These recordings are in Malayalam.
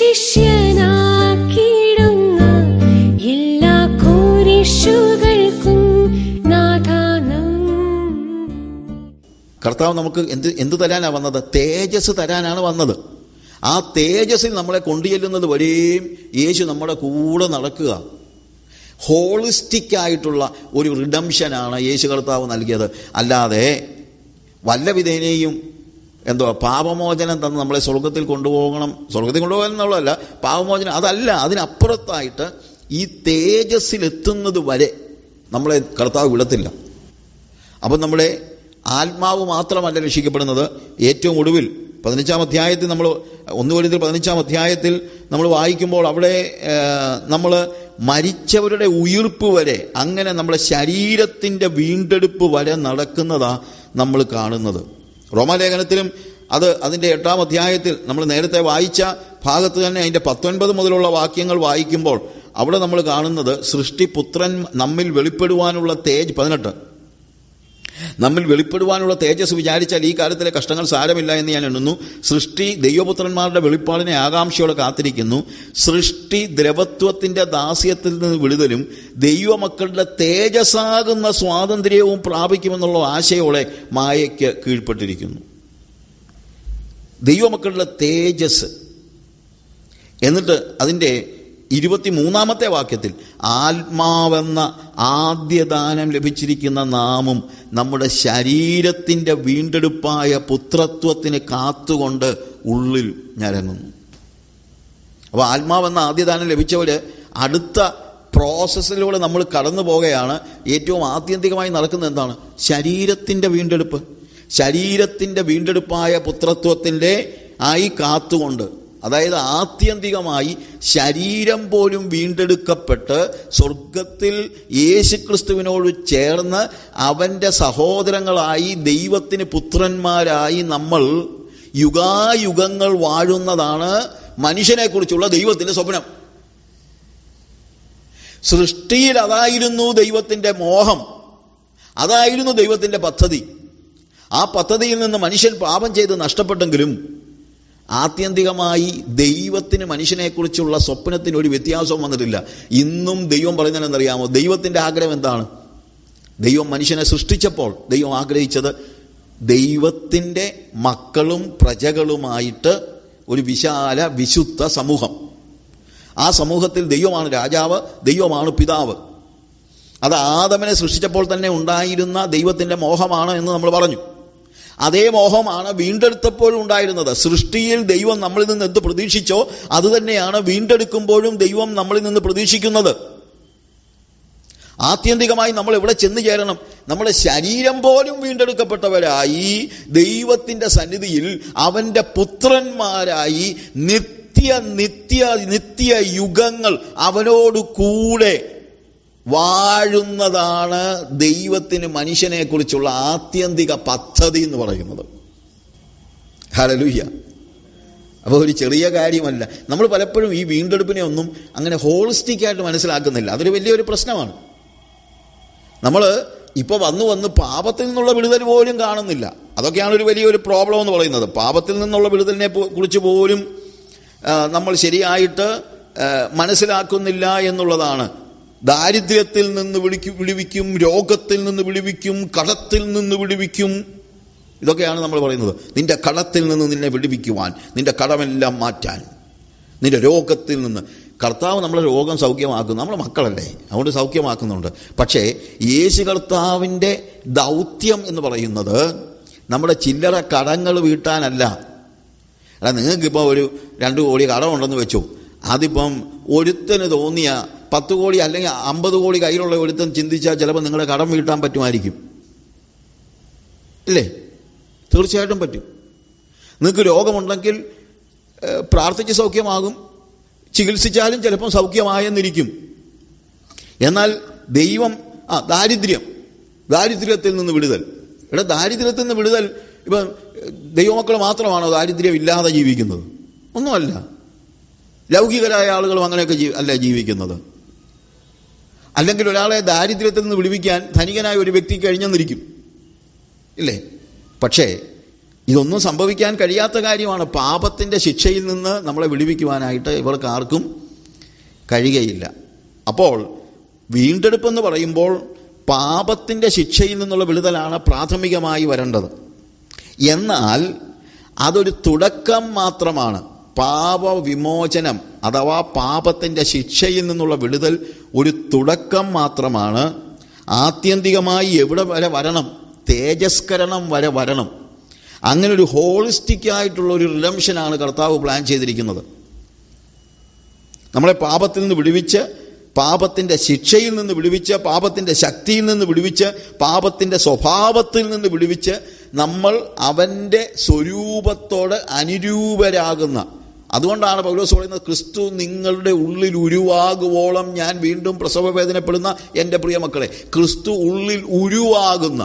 ശിഷ്യനാക്കിയിടുന്ന എല്ലാ കുരിശുകൾക്കും നാഥാനം. കർത്താവ് നമുക്ക് എന്ത് തരാനാണ് വന്നത്? തേജസ് തരാനാണ് വന്നത്. ആ തേജസ്സിൽ നമ്മളെ കൊണ്ടുചെല്ലുന്നത് വരെയും യേശു നമ്മുടെ കൂടെ നടക്കുക. ഹോളിസ്റ്റിക് ആയിട്ടുള്ള ഒരു റിഡംഷനാണ് യേശു കർത്താവ് നൽകിയത്. അല്ലാതെ വല്ല വിധേനയും പാപമോചനം തന്ന് നമ്മളെ സ്വർഗത്തിൽ കൊണ്ടുപോകണം എന്നുള്ളതല്ല. പാപമോചനം അതല്ല, അതിനപ്പുറത്തായിട്ട് ഈ തേജസ്സിലെത്തുന്നത് വരെ നമ്മളെ കർത്താവ് വിടത്തില്ല. അപ്പം നമ്മുടെ ആത്മാവ് മാത്രമല്ല രക്ഷിക്കപ്പെടുന്നത്. ഏറ്റവും ഒടുവിൽ 15-ാം അധ്യായത്തിൽ നമ്മൾ 1 കൊരിന്ത്യർ 15-ാം അധ്യായത്തിൽ നമ്മൾ വായിക്കുമ്പോൾ അവിടെ നമ്മൾ മരിച്ചവരുടെ ഉയിർപ്പ് വരെ, അങ്ങനെ നമ്മുടെ ശരീരത്തിൻ്റെ വീണ്ടെടുപ്പ് വരെ നടക്കുന്നതാ നമ്മൾ കാണുന്നത്. റോമാലേഖനത്തിലും അതിൻ്റെ 8-ാം അധ്യായത്തിൽ നമ്മൾ നേരത്തെ വായിച്ച ഭാഗത്ത് തന്നെ അതിൻ്റെ 19 മുതലുള്ള വാക്യങ്ങൾ വായിക്കുമ്പോൾ അവിടെ നമ്മൾ കാണുന്നത് സൃഷ്ടിപുത്രൻ നമ്മിൽ വെളിപ്പെടുവാനുള്ള 18 നമ്മിൽ വെളിപ്പെടുവാനുള്ള തേജസ് വിചാരിച്ചാൽ ഈ കാലത്തിലെ കഷ്ടങ്ങൾ സാരമില്ല എന്ന് ഞാൻ എണ്ണുന്നു. സൃഷ്ടി ദൈവപുത്രന്മാരുടെ വെളിപ്പാടിനെ ആകാംക്ഷയോടെ കാത്തിരിക്കുന്നു. സൃഷ്ടി ദ്രവത്വത്തിന്റെ ദാസ്യത്തിൽ നിന്ന് വിടുതലും ദൈവമക്കളുടെ തേജസ്സാകുന്ന സ്വാതന്ത്ര്യവും പ്രാപിക്കുമെന്നുള്ള ആശയോടെ മായയ്ക്ക് കീഴ്പ്പെട്ടിരിക്കുന്നു. ദൈവമക്കളുടെ തേജസ്. എന്നിട്ട് അതിൻ്റെ 23-ാമത്തെ വാക്യത്തിൽ ആത്മാവെന്ന ആദ്യദാനം ലഭിച്ചിരിക്കുന്ന നാമും നമ്മുടെ ശരീരത്തിൻ്റെ വീണ്ടെടുപ്പായ പുത്രത്വത്തിന് കാത്തുകൊണ്ട് ഉള്ളിൽ ഞരങ്ങുന്നു. അപ്പോൾ ആത്മാവെന്ന ആദ്യദാനം ലഭിച്ചവർ അടുത്ത പ്രോസസ്സിലൂടെ നമ്മൾ കടന്നു പോകുകയാണ്. ഏറ്റവും ആത്യന്തികമായി നടക്കുന്നത് എന്താണ്? ശരീരത്തിൻ്റെ വീണ്ടെടുപ്പ്. ശരീരത്തിൻ്റെ വീണ്ടെടുപ്പായ പുത്രത്വത്തിൻ്റെ ആയി കാത്തുകൊണ്ട്, അതായത് ആത്യന്തികമായി ശരീരം പോലും വീണ്ടെടുക്കപ്പെട്ട് സ്വർഗത്തിൽ യേശുക്രിസ്തുവിനോട് ചേർന്ന് അവൻ്റെ സഹോദരങ്ങളായി ദൈവത്തിന് പുത്രന്മാരായി നമ്മൾ യുഗായുഗങ്ങൾ വാഴുന്നതാണ് മനുഷ്യനെക്കുറിച്ചുള്ള ദൈവത്തിൻ്റെ സ്വപ്നം. സൃഷ്ടിയിൽ അതായിരുന്നു ദൈവത്തിൻ്റെ മോഹം, അതായിരുന്നു ദൈവത്തിൻ്റെ പദ്ധതി. ആ പദ്ധതിയിൽ നിന്ന് മനുഷ്യൻ പാപം ചെയ്ത് നഷ്ടപ്പെട്ടെങ്കിലും ആത്യന്തികമായി ദൈവത്തിന് മനുഷ്യനെക്കുറിച്ചുള്ള സ്വപ്നത്തിന് ഒരു വ്യത്യാസവും വന്നിട്ടില്ല. ഇന്നും ദൈവം പറയുന്നത് എന്നറിയാമോ? ദൈവത്തിൻ്റെ ആഗ്രഹം എന്താണ്? ദൈവം മനുഷ്യനെ സൃഷ്ടിച്ചപ്പോൾ ദൈവം ആഗ്രഹിച്ചത് ദൈവത്തിൻ്റെ മക്കളും പ്രജകളുമായിട്ട് ഒരു വിശാല വിശുദ്ധ സമൂഹം. ആ സമൂഹത്തിൽ ദൈവമാണ് രാജാവ്, ദൈവമാണ് പിതാവ്. അത് ആദമിനെ സൃഷ്ടിച്ചപ്പോൾ തന്നെ ഉണ്ടായിരുന്ന ദൈവത്തിൻ്റെ മോഹമാണ് എന്ന് നമ്മൾ പറഞ്ഞു. അതേ മോഹമാണ് വീണ്ടെടുത്തപ്പോഴും ഉണ്ടായിരുന്നത്. സൃഷ്ടിയിൽ ദൈവം നമ്മളിൽ നിന്ന് എന്ത് പ്രതീക്ഷിച്ചോ അത് തന്നെയാണ് വീണ്ടെടുക്കുമ്പോഴും ദൈവം നമ്മളിൽ നിന്ന് പ്രതീക്ഷിക്കുന്നത്. ആത്യന്തികമായി നമ്മൾ എവിടെ ചെന്ന് ചേരണം? നമ്മുടെ ശരീരം പോലും വീണ്ടെടുക്കപ്പെട്ടവരായി ദൈവത്തിൻ്റെ സന്നിധിയിൽ അവൻ്റെ പുത്രന്മാരായി നിത്യ നിത്യ നിത്യ യുഗങ്ങൾ അവനോട് കൂടെ വാഴുന്നതാണ് ദൈവത്തിന് മനുഷ്യനെക്കുറിച്ചുള്ള ആത്യന്തിക പദ്ധതി എന്ന് പറയുന്നത്. ഹല്ലേലൂയ. അപ്പോൾ ഒരു ചെറിയ കാര്യമല്ല. നമ്മൾ പലപ്പോഴും ഈ വീണ്ടെടുപ്പിനെ ഒന്നും അങ്ങനെ ഹോളിസ്റ്റിക്കായിട്ട് മനസ്സിലാക്കുന്നില്ല. അതൊരു വലിയൊരു പ്രശ്നമാണ്. നമ്മൾ ഇപ്പോൾ വന്ന് പാപത്തിൽ നിന്നുള്ള വിടുതൽ പോലും കാണുന്നില്ല. അതൊക്കെയാണ് ഒരു വലിയൊരു പ്രോബ്ലം എന്ന് പറയുന്നത്. പാപത്തിൽ നിന്നുള്ള വിടുതലിനെ കുറിച്ച് പോലും നമ്മൾ ശരിയായിട്ട് മനസ്സിലാക്കുന്നില്ല എന്നുള്ളതാണ്. ദാരിദ്ര്യത്തിൽ നിന്ന് വിടുവിക്കും, രോഗത്തിൽ നിന്ന് വിടുവിക്കും, കടത്തിൽ നിന്ന് വിടുവിക്കും. ഇതൊക്കെയാണ് നമ്മൾ പറയുന്നത്. നിന്റെ കടത്തിൽ നിന്ന് നിന്നെ വിടുവിക്കുവാൻ, നിന്റെ കടമെല്ലാം മാറ്റാൻ, നിന്റെ രോഗത്തിൽ നിന്ന്. കർത്താവ് നമ്മളെ രോഗം സൗഖ്യമാക്കുന്നു. നമ്മളെ മക്കളല്ലേ, അതുകൊണ്ട് സൗഖ്യമാക്കുന്നുണ്ട്. പക്ഷേ യേശു കർത്താവിൻ്റെ ദൗത്യം എന്ന് പറയുന്നത് നമ്മുടെ ചില്ലറ കടങ്ങൾ വീട്ടാനല്ല. അല്ല, നിങ്ങൾക്കിപ്പോൾ ഒരു 2 കോടി കടമുണ്ടെന്ന് വെച്ചു. അതിപ്പം ഒരുത്തന് തോന്നിയ 10 കോടി അല്ലെങ്കിൽ 50 കോടി കയ്യിലുള്ള ഒരുത്തൻ ചിന്തിച്ചാൽ ചിലപ്പോൾ നിങ്ങളുടെ കടം വീട്ടാൻ പറ്റുമായിരിക്കും. ഇല്ലേ? തീർച്ചയായിട്ടും പറ്റും. നിങ്ങൾക്ക് രോഗമുണ്ടെങ്കിൽ പ്രാർത്ഥിച്ച് സൗഖ്യമാകും, ചികിത്സിച്ചാലും ചിലപ്പം സൗഖ്യമായെന്നിരിക്കും. എന്നാൽ ദൈവം ദാരിദ്ര്യത്തിൽ നിന്ന് വിടുതൽ. ഇവിടെ ദാരിദ്ര്യത്തിൽ നിന്ന് വിടുതൽ ഇപ്പം ദൈവമക്കൾ മാത്രമാണോ ദാരിദ്ര്യം ഇല്ലാതെ ജീവിക്കുന്നത്? ഒന്നുമല്ല. ലൗകികരായ ആളുകളും അങ്ങനെയൊക്കെ അല്ല ജീവിക്കുന്നത്. അല്ലെങ്കിൽ ഒരാളെ ദാരിദ്ര്യത്തിൽ നിന്ന് വിടുവിക്കാൻ ധനികനായ ഒരു വ്യക്തി കഴിഞ്ഞെന്നിരിക്കും, ഇല്ലേ? പക്ഷേ ഇതൊന്നും സംഭവിക്കാൻ കഴിയാത്ത കാര്യമാണ്. പാപത്തിൻ്റെ ശിക്ഷയിൽ നിന്ന് നമ്മളെ വിടുവിക്കുവാനായിട്ട് ഇവർക്ക് ആർക്കും കഴിയുകയില്ല. അപ്പോൾ വീണ്ടെടുപ്പെന്ന് പറയുമ്പോൾ പാപത്തിൻ്റെ ശിക്ഷയിൽ നിന്നുള്ള വിടുതലാണ് പ്രാഥമികമായി വരേണ്ടത്. എന്നാൽ അതൊരു തുടക്കം മാത്രമാണ്. പാപവിമോചനം അഥവാ പാപത്തിൻ്റെ ശിക്ഷയിൽ നിന്നുള്ള വിടുതൽ ഒരു തുടക്കം മാത്രമാണ്. ആത്യന്തികമായി എവിടെ വരെ വരണം? തേജസ്കരണം വരെ വരണം. അങ്ങനെ ഒരു ഹോളിസ്റ്റിക് ആയിട്ടുള്ള ഒരു റിഡംഷനാണ് കർത്താവ് പ്ലാൻ ചെയ്തിരിക്കുന്നത്. നമ്മളെ പാപത്തിൽ നിന്ന് വിടുവിച്ച്, പാപത്തിൻ്റെ ശിക്ഷയിൽ നിന്ന് വിടുവിച്ച്, പാപത്തിൻ്റെ ശക്തിയിൽ നിന്ന് വിടുവിച്ച്, പാപത്തിൻ്റെ സ്വഭാവത്തിൽ നിന്ന് വിടുവിച്ച് നമ്മൾ അവൻ്റെ സ്വരൂപത്തോട് അനുരൂപരാകുന്ന. അതുകൊണ്ടാണ് പൗലോസ് പറയുന്നത്, ക്രിസ്തു നിങ്ങളുടെ ഉള്ളിൽ ഉരുവാകുവോളം ഞാൻ വീണ്ടും പ്രസവവേദനപ്പെടുന്ന എൻ്റെ പ്രിയ മക്കളെ. ക്രിസ്തു ഉള്ളിൽ ഉരുവാകുന്ന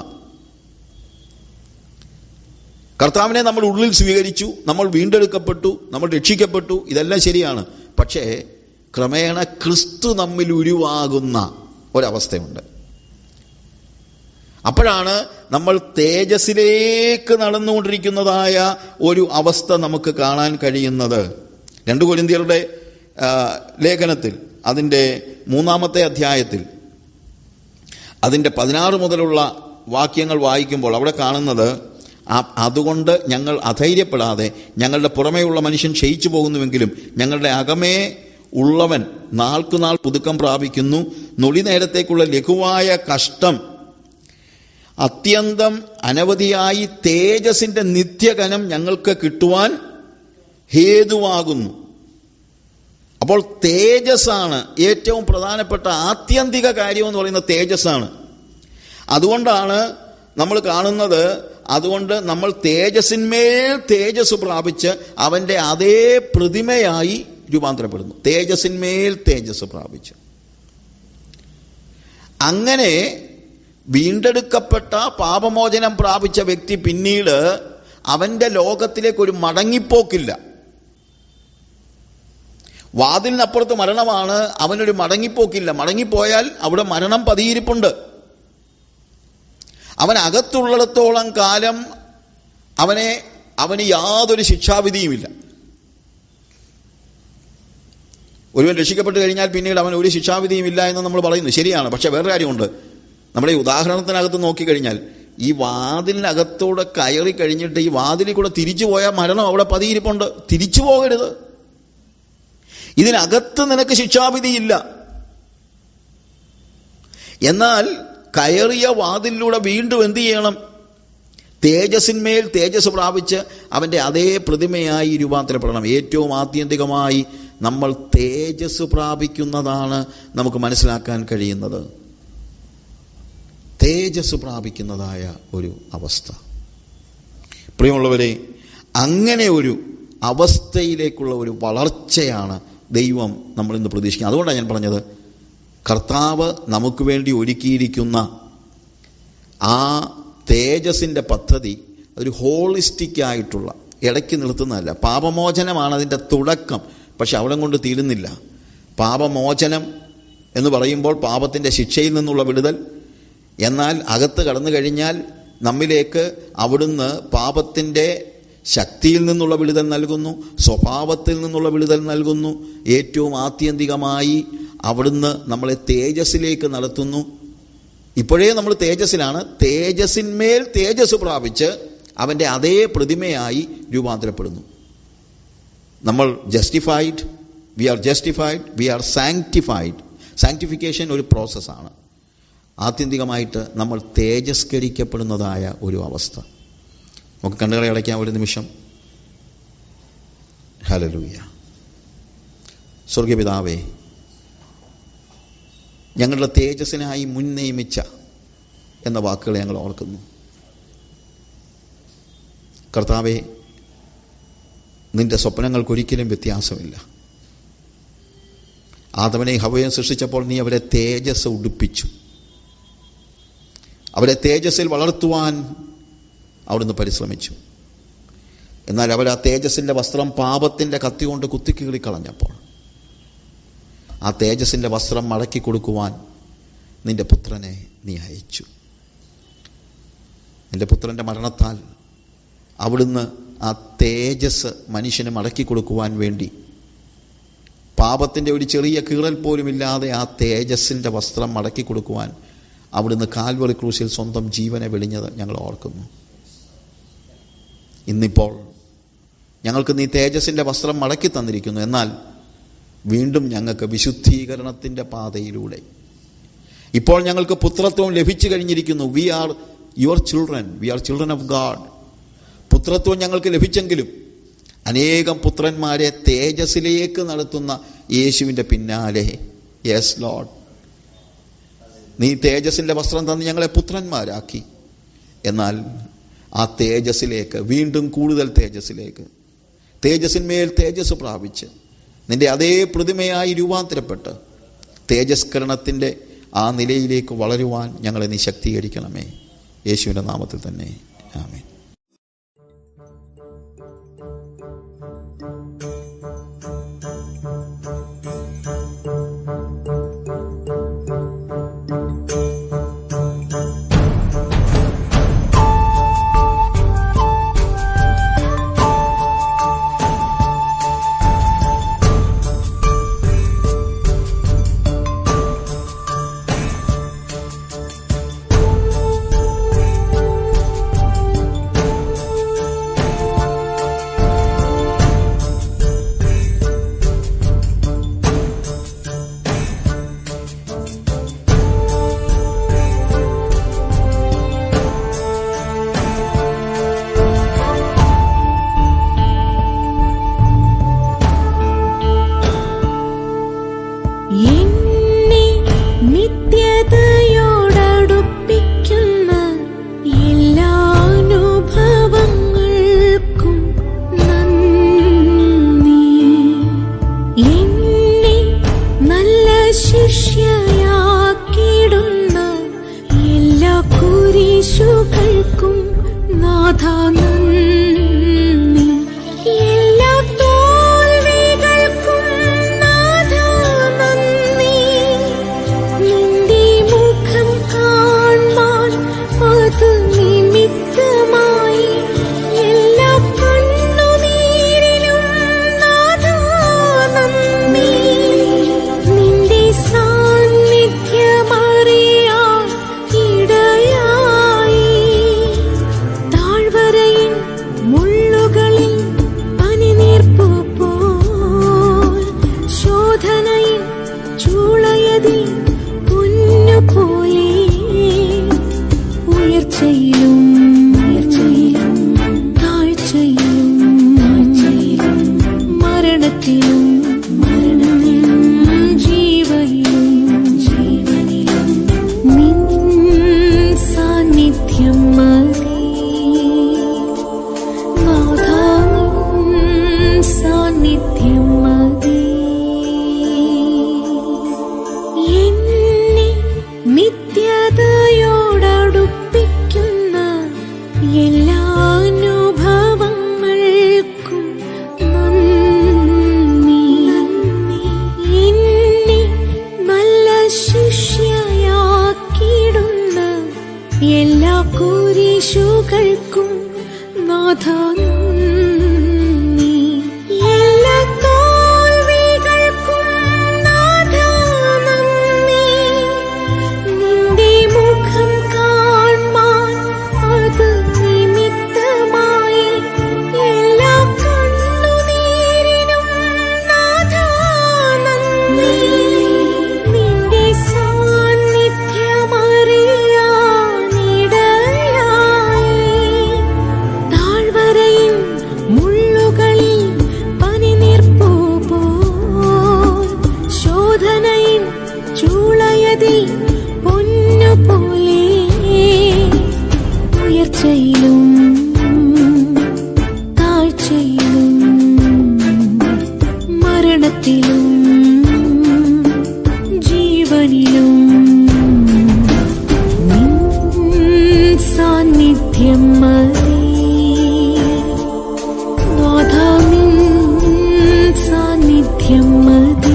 കർത്താവിനെ നമ്മൾ ഉള്ളിൽ സ്വീകരിച്ചു, നമ്മൾ വീണ്ടെടുക്കപ്പെട്ടു, നമ്മൾ രക്ഷിക്കപ്പെട്ടു, ഇതെല്ലാം ശരിയാണ്. പക്ഷേ ക്രമേണ ക്രിസ്തു നമ്മിൽ ഉരുവാകുന്ന ഒരവസ്ഥയുണ്ട്. അപ്പോഴാണ് നമ്മൾ തേജസ്സിലേക്ക് നടന്നുകൊണ്ടിരിക്കുന്നതായ ഒരു അവസ്ഥ നമുക്ക് കാണാൻ കഴിയുന്നത്. 2 കൊരിന്ത്യരുടെ ലേഖനത്തിൽ അതിൻ്റെ 3-ാമത്തെ അധ്യായത്തിൽ അതിൻ്റെ 16 മുതലുള്ള വാക്യങ്ങൾ വായിക്കുമ്പോൾ അവിടെ കാണുന്നത്, അതുകൊണ്ട് ഞങ്ങൾ അധൈര്യപ്പെടാതെ ഞങ്ങളുടെ പുറമേയുള്ള മനുഷ്യൻ ക്ഷയിച്ചു പോകുന്നുവെങ്കിലും ഞങ്ങളുടെ അകമേ ഉള്ളവൻ നാൾക്കുനാൾ പുതുക്കം പ്രാപിക്കുന്നു. നൊടി നേരത്തേക്കുള്ള ലഘുവായ കഷ്ടം അത്യന്തം അനവധിയായി തേജസ്സിൻ്റെ നിത്യകനം ഞങ്ങൾക്ക് കിട്ടുവാൻ ഹേതുവാകുന്നു. അപ്പോൾ തേജസ്സാണ് ഏറ്റവും പ്രധാനപ്പെട്ട ആത്യന്തിക കാര്യം എന്ന് പറയുന്നത്, തേജസ്സാണ്. അതുകൊണ്ടാണ് നമ്മൾ കാണുന്നത്, അതുകൊണ്ട് നമ്മൾ തേജസ്സിന്മേൽ തേജസ് പ്രാപിച്ച് അവൻ്റെ അതേ പ്രതിമയായി രൂപാന്തരപ്പെടുന്നു. തേജസ്സിന്മേൽ തേജസ് പ്രാപിച്ച്. അങ്ങനെ വീണ്ടെടുക്കപ്പെട്ട പാപമോചനം പ്രാപിച്ച വ്യക്തി പിന്നീട് അവൻ്റെ ലോകത്തിലേക്കൊരു മടങ്ങിപ്പോക്കില്ല. വാതിലിനപ്പുറത്ത് മരണമാണ്, അവനൊരു മടങ്ങിപ്പോക്കില്ല. മടങ്ങിപ്പോയാൽ അവിടെ മരണം പതിയിരിപ്പുണ്ട്. അവൻ അകത്തുള്ളിടത്തോളം കാലം അവന് യാതൊരു ശിക്ഷാവിധിയുമില്ല. ഒരുവൻ രക്ഷിക്കപ്പെട്ട് കഴിഞ്ഞാൽ പിന്നീട് അവൻ ഒരു ശിക്ഷാവിധിയും ഇല്ല എന്ന് നമ്മൾ പറയുന്നു, ശരിയാണ്. പക്ഷെ വേറെ കാര്യമുണ്ട്. നമ്മുടെ ഈ ഉദാഹരണത്തിനകത്ത് നോക്കിക്കഴിഞ്ഞാൽ ഈ വാതിലിനകത്തൂടെ കയറി കഴിഞ്ഞിട്ട് ഈ വാതിലിൽ കൂടെ തിരിച്ചു പോയാൽ മരണം അവിടെ പതിയിരിപ്പുണ്ട്. തിരിച്ചു പോകരുത്. ഇതിനകത്ത് നിനക്ക് ശിക്ഷാവിധിയില്ല. എന്നാൽ കയറിയ വാതിലിലൂടെ വീണ്ടും എന്ത് ചെയ്യണം? തേജസ്സിന്മേൽ തേജസ് പ്രാപിച്ച് അവൻ്റെ അതേ പ്രതിമയായി രൂപാന്തരപ്പെടണം. ഏറ്റവും ആത്യന്തികമായി നമ്മൾ തേജസ് പ്രാപിക്കുന്നതാണ് നമുക്ക് മനസ്സിലാക്കാൻ കഴിയുന്നത്. തേജസ് പ്രാപിക്കുന്നതായ ഒരു അവസ്ഥ. പ്രിയമുള്ളവരെ, അങ്ങനെ ഒരു അവസ്ഥയിലേക്കുള്ള ഒരു വളർച്ചയാണ് ദൈവം നമ്മളിന്ന് പ്രതീക്ഷിക്കുന്നത്. അതുകൊണ്ടാണ് ഞാൻ പറഞ്ഞത്, കർത്താവ് നമുക്ക് വേണ്ടി ഒരുക്കിയിരിക്കുന്ന ആ തേജസ്സിൻ്റെ പദ്ധതി ഒരു ഹോളിസ്റ്റിക് ആയിട്ടുള്ള, ഇടയ്ക്ക് നിർത്തുന്നതല്ല. പാപമോചനമാണ് അതിൻ്റെ തുടക്കം. പക്ഷെ അവിടെ കൊണ്ട് തീരുന്നില്ല. പാപമോചനം എന്ന് പറയുമ്പോൾ പാപത്തിൻ്റെ ശിക്ഷയിൽ നിന്നുള്ള വിടുതൽ. എന്നാൽ അകത്ത് കടന്നു കഴിഞ്ഞാൽ നമ്മിലേക്ക് അവിടുന്ന് പാപത്തിൻ്റെ ശക്തിയിൽ നിന്നുള്ള വിടുതൽ നൽകുന്നു, സ്വഭാവത്തിൽ നിന്നുള്ള വിടുതൽ നൽകുന്നു. ഏറ്റവും ആത്യന്തികമായി അവിടുന്ന് നമ്മളെ തേജസ്സിലേക്ക് നടത്തുന്നു. ഇപ്പോഴേ നമ്മൾ തേജസ്സിലാണ്. തേജസ്സിന്മേൽ തേജസ് പ്രാപിച്ച് അവൻ്റെ അതേ പ്രതിമയായി രൂപാന്തരപ്പെടുന്നു. നമ്മൾ justified, we are justified, we are sanctified. Sanctification ഒരു പ്രോസസ്സാണ്. ആത്യന്തികമായിട്ട് നമ്മൾ തേജസ്കരിക്കപ്പെടുന്നതായ ഒരു അവസ്ഥ. നമുക്ക് കണ്ണുകളെ അടയ്ക്കാം ഒരു നിമിഷം. ഹല്ലേലൂയ. സ്വർഗപിതാവേ, ഞങ്ങളുടെ തേജസ്സിനായി മുൻ നിയമിച്ച എന്ന വാക്കുകളെ ഞങ്ങൾ ഓർക്കുന്നു. കർത്താവേ, നിന്റെ സ്വപ്നങ്ങൾക്കൊരിക്കലും വ്യത്യാസമില്ല. ആദവനെയും ഹവ്വയെയും സൃഷ്ടിച്ചപ്പോൾ നീ അവരെ തേജസ് ഉടുപ്പിച്ചു. അവരെ തേജസ്സിൽ വളർത്തുവാൻ അവിടുന്ന് പരിശ്രമിച്ചു. എന്നാൽ അവർ ആ തേജസ്സിൻ്റെ വസ്ത്രം പാപത്തിൻ്റെ കത്തി കൊണ്ട് കുത്തിക്കീറിക്കളഞ്ഞപ്പോൾ ആ തേജസ്സിൻ്റെ വസ്ത്രം മടക്കി കൊടുക്കുവാൻ നിന്റെ പുത്രനെ നീ അയച്ചു. നിന്റെ പുത്രൻ്റെ മരണത്താൽ അവിടുന്ന് ആ തേജസ് മനുഷ്യന് മടക്കി കൊടുക്കുവാൻ വേണ്ടി പാപത്തിൻ്റെ ഒരു ചെറിയ കീറൽ പോലുമില്ലാതെ ആ തേജസ്സിൻ്റെ വസ്ത്രം മടക്കി കൊടുക്കുവാൻ അവിടുന്ന് കാൽവറി ക്രൂശിൽ സ്വന്തം ജീവനെ വെടിഞ്ഞത് ഞങ്ങൾ ഓർക്കുന്നു. ഇന്നിപ്പോൾ ഞങ്ങൾക്ക് നീ തേജസ്സിൻ്റെ വസ്ത്രം മടക്കി തന്നിരിക്കുന്നു. എന്നാൽ വീണ്ടും ഞങ്ങൾക്ക് വിശുദ്ധീകരണത്തിൻ്റെ പാതയിലൂടെ ഇപ്പോൾ ഞങ്ങൾക്ക് പുത്രത്വം ലഭിച്ചു കഴിഞ്ഞിരിക്കുന്നു. We are your children, we are children of God. പുത്രത്വം ഞങ്ങൾക്ക് ലഭിച്ചെങ്കിലും അനേകം പുത്രന്മാരെ തേജസ്സിലേക്ക് നടത്തുന്ന യേശുവിൻ്റെ പിന്നാലെ, യെസ് ലോർഡ്, നീ തേജസ്സിൻ്റെ വസ്ത്രം തന്ന് ഞങ്ങളെ പുത്രന്മാരാക്കി. എന്നാൽ ആ തേജസ്സിലേക്ക്, വീണ്ടും കൂടുതൽ തേജസ്സിലേക്ക്, തേജസ്സിന്മേൽ തേജസ് പ്രാപിച്ച് നിന്റെ അതേ പ്രതിമയായി രൂപാന്തരപ്പെട്ട് തേജസ്കരണത്തിൻ്റെ ആ നിലയിലേക്ക് വളരുവാൻ ഞങ്ങളെ നീ ശക്തീകരിക്കണമേ. യേശുവിൻ്റെ നാമത്തിൽ തന്നെ ആമേൻ. കുരിശുകൾക്കും നാഥാ സാന്നിധ്യം മതി.